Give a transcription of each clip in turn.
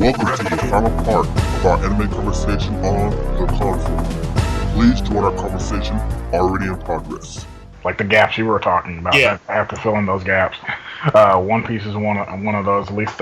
Welcome to the final part of our anime conversation on the console. Please join our conversation already in progress. Like the gaps you were talking about. Yeah. I have to fill in those gaps. One Piece is one of those. At least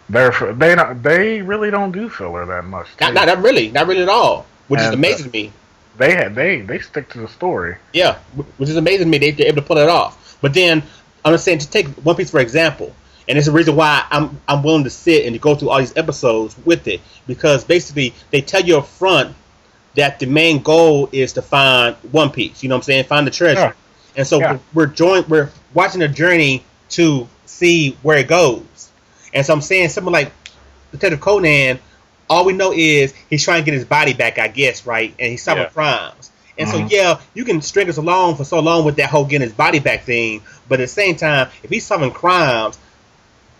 they really don't do filler that much. Not really at all. Which is amazing to me. They stick to the story. Yeah, which is amazing to me. They're able to pull it off. But then I'm just saying, to take One Piece for example, and it's the reason why I'm willing to sit and to go through all these episodes with it, because basically they tell you up front that the main goal is to find One Piece. You know what I'm saying? Find the treasure. Yeah. And so we're watching a journey to see where it goes. And so I'm saying something like Detective Conan. All we know is he's trying to get his body back, I guess, right? And he's solving crimes. And so, you can string us along for so long with that whole getting his body back thing. But at the same time, if he's solving crimes,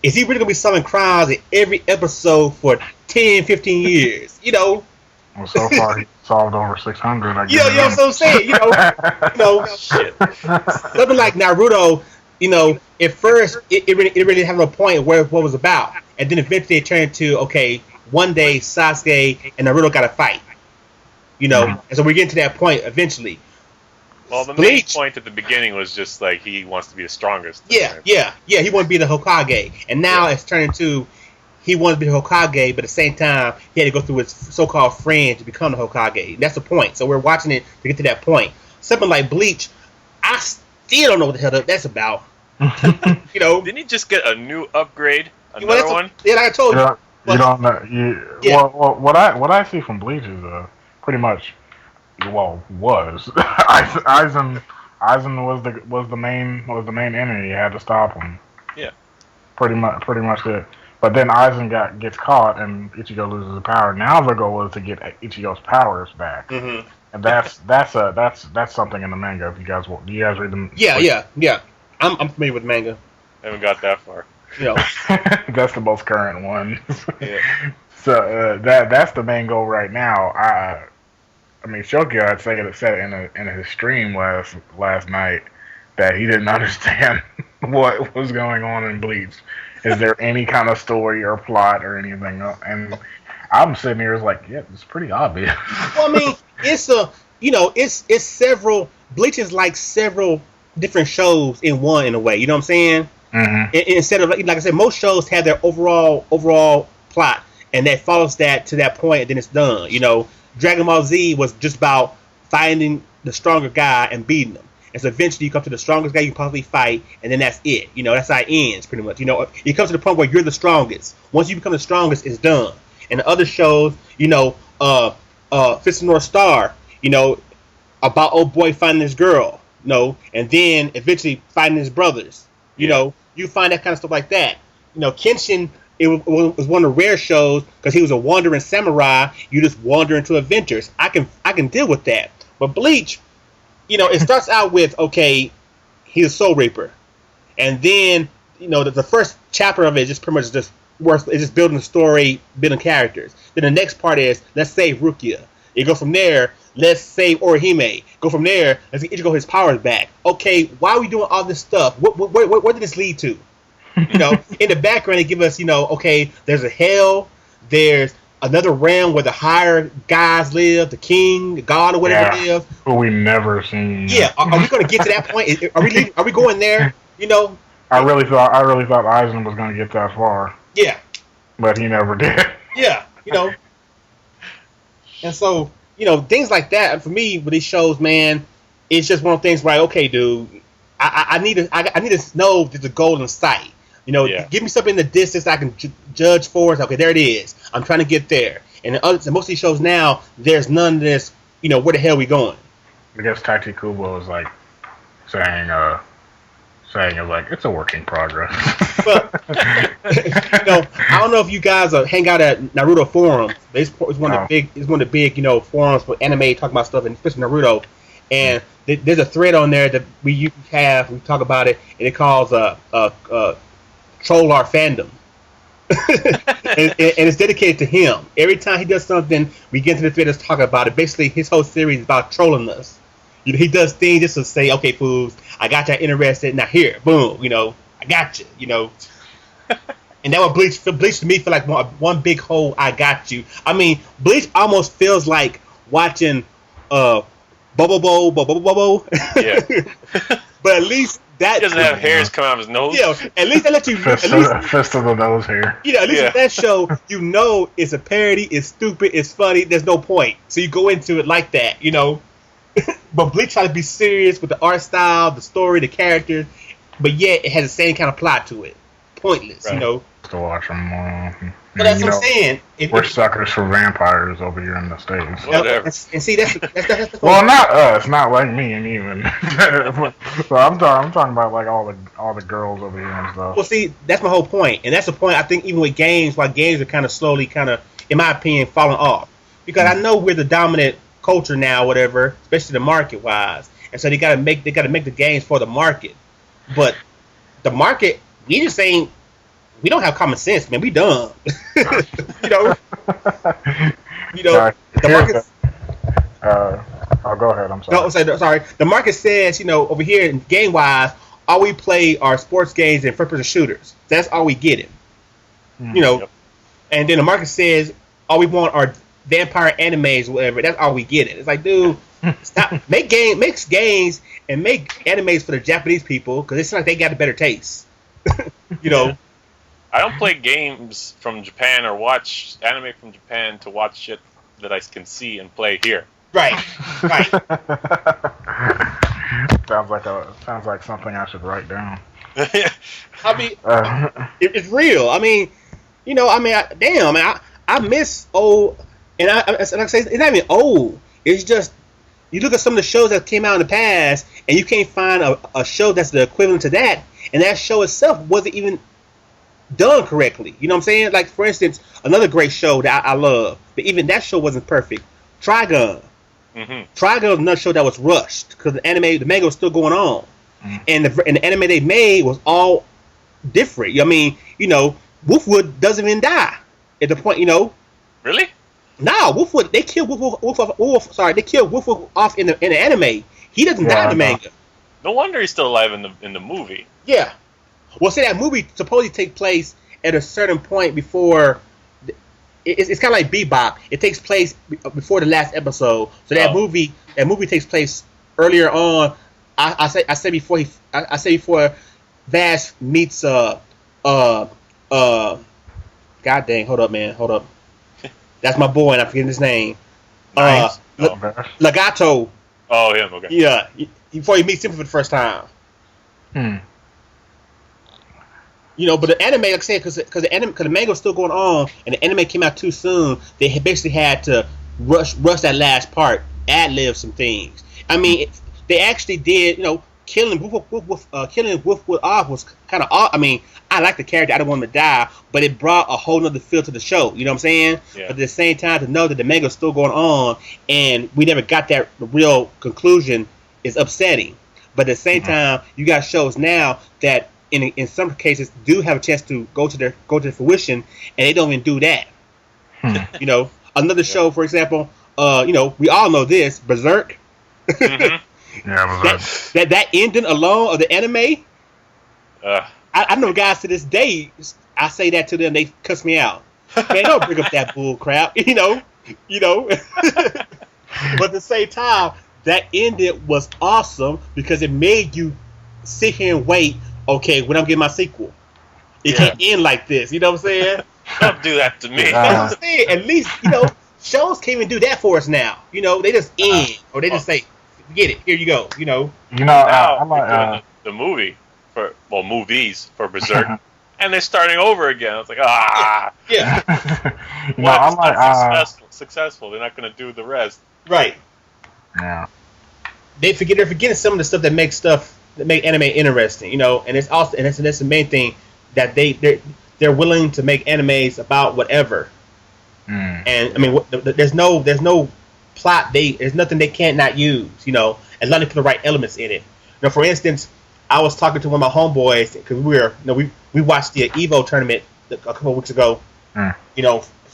is he really going to be solving crimes in every episode for 10, 15 years? You know? Well, so far, he's solved over 600, I guess. You know what I'm saying? Shit. Something like Naruto, at first, it really didn't have no point where what was about. And then eventually it turned to, okay, one day Sasuke and Naruto got to fight. And so we're getting to that point eventually. Well, the main point at the beginning was just like he wants to be the strongest. Yeah. He wants to be the Hokage. And now it's turning to he wants to be the Hokage, but at the same time, he had to go through his so-called friend to become the Hokage. And that's the point. So we're watching it to get to that point. Something like Bleach, I still don't know what the hell that's about. Didn't he just get a new upgrade? Another one? Yeah, like I told you. You don't know. Well, what I see from Bleach is pretty much, was Aizen was the main enemy. You had to stop him. Yeah. Pretty much it. But then Aizen gets caught and Ichigo loses his power. Now the goal is to get Ichigo's powers back. Mm-hmm. And that's something in the manga. If do you guys read them? Yeah. I'm familiar with manga. Haven't got that far. That's the most current one. Yeah. So that's the main goal right now. I mean, Shokia said it in his stream last night that he didn't understand what was going on in Bleach. Is there any kind of story or plot or anything? And I'm sitting here like, yeah, it's pretty obvious. Well, I mean, it's several. Bleach is like several different shows in one, in a way. You know what I'm saying? Mm-hmm. Instead of, like I said, most shows have their overall plot, and that follows that to that point, and then it's done. Dragon Ball Z was just about finding the stronger guy and beating him. And so eventually you come to the strongest guy you can possibly fight, and then that's it. That's how it ends, pretty much. It comes to the point where you're the strongest. Once you become the strongest, it's done. And the other shows, Fist of North Star, about old boy finding his girl, and then eventually finding his brothers. You find that kind of stuff like that. Kenshin, it was one of the rare shows because he was a wandering samurai. You just wander into adventures. I can deal with that. But Bleach, it starts out with, okay, he's a soul reaper, and then the first chapter of it is just pretty much just building the story, building characters. Then the next part is, let's save Rukia. You go from there, let's save Orihime. Go from there, let's get Ichigo his powers back. Okay, why are we doing all this stuff? Where did this lead to? In the background, they give us, okay, there's a hell, there's another realm where the higher guys live, the king, the god, or whatever live. But we never seen. Yeah, are we going to get to that point? Are we going there? I really thought Aizen was going to get that far. Yeah, but he never did. Yeah, and so things like that for me with these shows, man, it's just one of the things where, okay, dude, I need to know there's a goal in sight. Give me something in the distance I can judge for. Okay, there it is. I'm trying to get there. And most of these shows now, there's none of this. Where the hell are we going? I guess Tati Kubo was like saying it's a work in progress. But I don't know if you guys hang out at Naruto forums. It's one of the big forums for anime talking about stuff, and especially Naruto. And there's a thread on there that we talk about it, and it calls Troll Our Fandom. and it's dedicated to him. Every time he does something, we get into the thread to talk about it. Basically, his whole series is about trolling us. He does things just to say, okay, fools, I got y'all interested. Now here, boom, I got you, And that would Bleach to me feel like one big hole. I got you. I mean, Bleach almost feels like watching Bobo. Yeah. But at least that He doesn't have hairs coming out of his nose. Yeah, at least they let you. Fist of the nose hair. You know, at least with that show, you know it's a parody, it's stupid, it's funny, there's no point. So you go into it like that, you know. But Bleach try to be serious with the art style, the story, the characters, but yet it has the same kind of plot to it. Pointless, right. You know. To watch them more. But that's what I'm saying. We're suckers for vampires over here in the States. Whatever. And see, that's the well, not us, not like me and even. So I'm talking about like all the girls over here and stuff. Well, see, that's my whole point, and that's the point. I think even with games, while games are kind of slowly, in my opinion, falling off, because I know we're the dominant culture now, whatever, especially the market wise, and so they gotta make the games for the market, but the market, we just ain't. We don't have common sense, man. We dumb. You know. The market. I'll go ahead. I'm sorry. No, sorry. The market says, over here, game wise, all we play are sports games and first-person shooters. That's all we get it. Yep. And then the market says all we want are vampire animes or whatever. That's all we get it. It's like, dude, stop. Make games and make animes for the Japanese people because it's like they got a better taste. I don't play games from Japan or watch anime from Japan to watch shit that I can see and play here. Right. Sounds like something I should write down. I mean, it's real. I mean, I miss old, and like I say, it's not even old. It's just you look at some of the shows that came out in the past, and you can't find a show that's the equivalent to that, and that show itself wasn't even done correctly. You know what I'm saying? Like, for instance, another great show that I love, but even that show wasn't perfect. Trigun. Mm-hmm. Trigun was another show that was rushed because the manga was still going on, and the anime they made was all different. I mean, Wolfwood doesn't even die at the point. Really? No, Wolfwood. They killed Wolfwood. They killed Wolfwood off in the anime. He doesn't die in the manga. No wonder he's still alive in the movie. Yeah. Well, see, that movie supposedly takes place at a certain point before. It's kind of like Bebop. It takes place before the last episode. So that movie takes place earlier on. I say before Vash meets God dang, hold up, man, hold up. That's my boy, and I'm forgetting his name. Nice. Legato. Oh, him. Okay. Yeah, before he meets him for the first time. But the anime, like I said, because the manga was still going on, and the anime came out too soon, they basically had to rush that last part, ad-lib some things. I mean, they actually did, killing Wolfwood off was kind of odd. I mean, I like the character, I didn't want him to die, but it brought a whole nother feel to the show. You know what I'm saying? Yeah. But at the same time, to know that the manga was still going on, and we never got that real conclusion is upsetting. But at the same time, you got shows now that in some cases do have a chance to go to their fruition, and they don't even do that. Another show, for example, we all know this, Berserk. Mm-hmm. Yeah, Berserk. that ending alone of the anime. I know guys to this day. I say that to them, they cuss me out. Man, don't bring up that bull crap. But at the same time, that ending was awesome because it made you sit here and wait. Okay, when I'm getting my sequel, it can't end like this. You know what I'm saying? Don't do that to me. That's what I'm saying. At least shows can't even do that for us now. They just end or they just say, "Get it, here you go." Now they're doing the movie movies for Berserk, and they're starting over again. I was like, yeah. Successful. They're not going to do the rest. Right. Yeah. They're forgetting some of the stuff that makes anime interesting, and it's also that's the main thing that they're willing to make animes about whatever. And I mean, there's no plot. There's nothing they can't not use, as long as they put the right elements in it. For instance, I was talking to one of my homeboys because we watched the Evo tournament a couple of weeks ago, for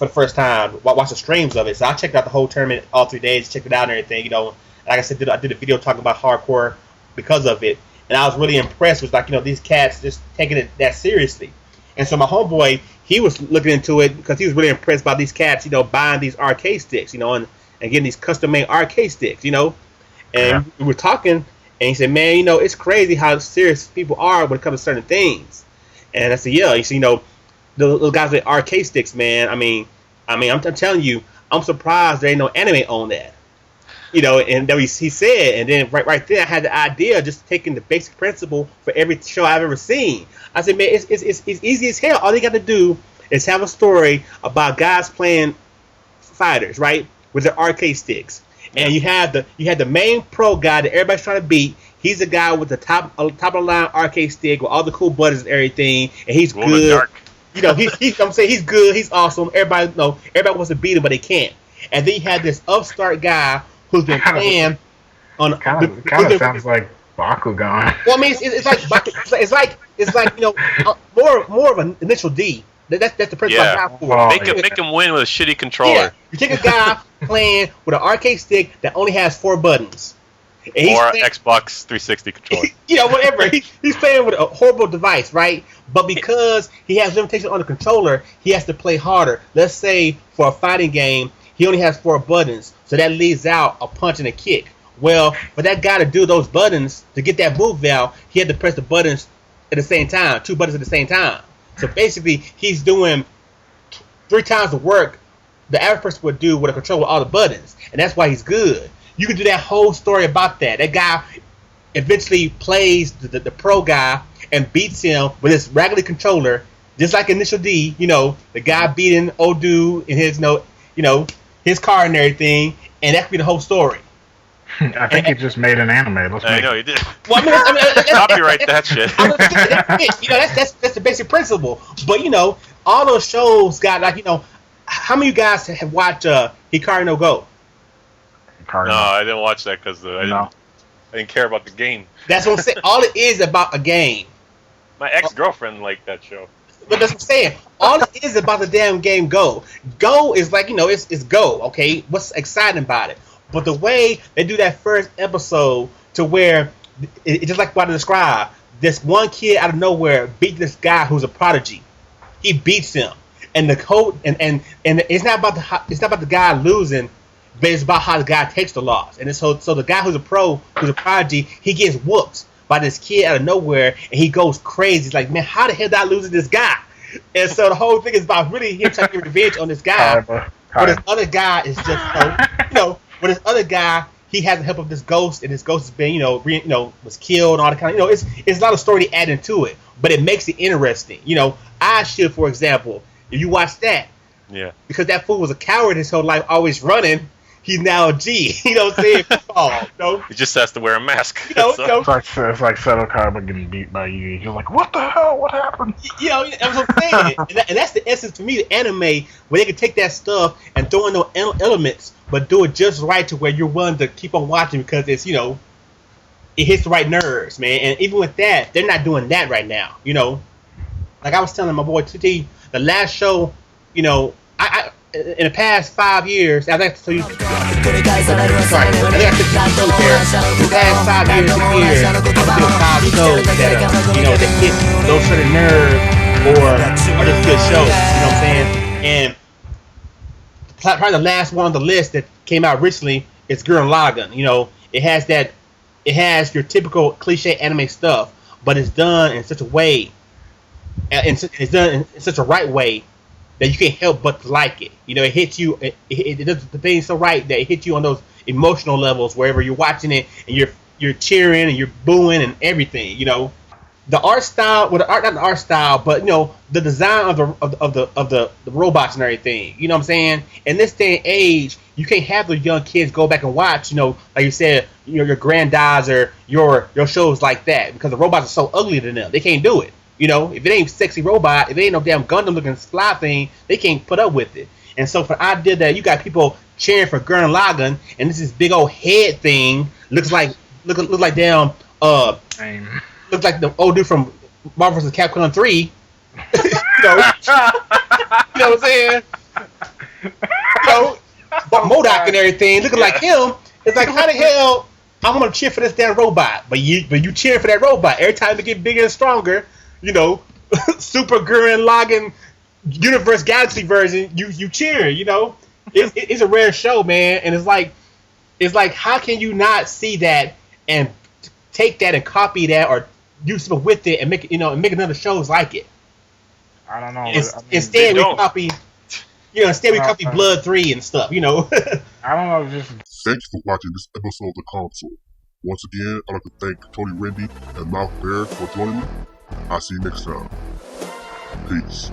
the first time. Watched the streams of it, so I checked out the whole tournament all 3 days, checked it out and everything. Like I said, I did a video talking about hardcore because of it. And I was really impressed with these cats just taking it that seriously. And so my homeboy, he was looking into it because he was really impressed by these cats, buying these arcade sticks, and getting these custom-made arcade sticks, And we were talking, and he said, man, it's crazy how serious people are when it comes to certain things. And I said, yeah, the guys with arcade sticks, man. I'm telling you, I'm surprised there ain't no anime on that. And then he said, and then right there, I had the idea of just taking the basic principle for every show I've ever seen. I said, man, it's easy as hell. All they got to do is have a story about guys playing fighters, right, with their arcade sticks. And you had the main pro guy that everybody's trying to beat. He's the guy with the top of the line arcade stick with all the cool buttons and everything, and he's good. Dark. I'm saying he's good. He's awesome. Everybody wants to beat him, but they can't. And then you had this upstart guy who's been playing on. Kind of sounds like Bakugan. Well, I mean, it's like more of an initial D. That's the person I'm out for. Make him win with a shitty controller. Yeah. You take a guy playing with an arcade stick that only has 4 buttons. Or an Xbox 360 controller. Whatever. He's playing with a horrible device, right? But because he has limitations on the controller, he has to play harder. Let's say for a fighting game, he only has 4 buttons, so that leaves out a punch and a kick. Well, for that guy to do those buttons, to get that move out, he had to press the buttons at the same time, 2 buttons at the same time. So basically, he's doing 3 times the work the average person would do with a controller with all the buttons, and that's why he's good. You can do that whole story about that. That guy eventually plays the pro guy and beats him with his regular controller, just like Initial D. The guy beating old dude in his his car and everything, and that could be the whole story. I think he just made an anime. I know he did. Well, Copyright that shit. That's the basic principle. But all those shows got how many of you guys have watched Hikaru no Go? No, I didn't watch that because I didn't care about the game. That's what I'm saying. All it is about a game. My ex-girlfriend liked that show. But that's what I'm saying. All it is about the damn game Go. Go is like, it's Go, okay? What's exciting about it? But the way they do that first episode to where, it's just like what I described, this one kid out of nowhere beat this guy who's a prodigy. He beats him. And the code, and it's not about the guy losing, but it's about how the guy takes the loss. And so the guy who's a pro, who's a prodigy, he gets whooped by this kid out of nowhere, and he goes crazy. He's like, man, how the hell did I lose to this guy? And so the whole thing is about really him trying to get revenge on this guy. But this other guy is just, but this other guy, he has the help of this ghost, and this ghost has been, was killed and all that kind of, it's a lot of story to add into it, but it makes it interesting. I Shield, for example, if you watch that, because that fool was a coward his whole life, always running, he's now a G. You know what I'm saying? He just has to wear a mask. It's like Seto Kaiba getting beat by you. You're like, what the hell? What happened? That's what I'm saying. and that's the essence for me, the anime, where they can take that stuff and throw in those elements, but do it just right to where you're willing to keep on watching because it's, it hits the right nerves, man. And even with that, they're not doing that right now. Like I was telling my boy TT, the last show, I in the past 5 years, I think the past 5 years here, I'm doing 5 shows that hit those sort of nerves or are just good shows. You know what I'm saying? And probably the last one on the list that came out recently is Gurren Lagann. It has your typical cliche anime stuff, but it's done in such a way, and it's done in such a right way that you can't help but to like it. It hits you. It does the thing so right that it hits you on those emotional levels wherever you're watching it, and you're cheering and you're booing and everything. The art style, not the art style, but the design of the robots and everything. You know what I'm saying? In this day and age, you can't have the young kids go back and watch. Like you said, your granddads or your shows like that because the robots are so ugly to them. They can't do it. If it ain't sexy robot, if it ain't no damn Gundam looking fly thing, they can't put up with it. And so for the idea that you got people cheering for Gurren Lagann, and this big old head thing looks like damn looks like the old dude from Marvel vs. Capcom 3. You know what I'm saying? MODOK and everything looking like him. It's like, how the hell I'm gonna cheer for this damn robot? But you cheer for that robot every time it get bigger and stronger. Super Gurren Lagann Universe Galaxy version, you cheer. You know, it's a rare show, man, and it's like how can you not see that and take that and copy that or do something with it and make it, and make another shows like it. I don't know. Instead, we copy. Instead we copy Blood 3 and stuff. I don't know. Just thank you for watching this episode of The Console. Once again, I'd like to thank Tony Rende and Malcbear for joining me. I'll see you next time. Peace.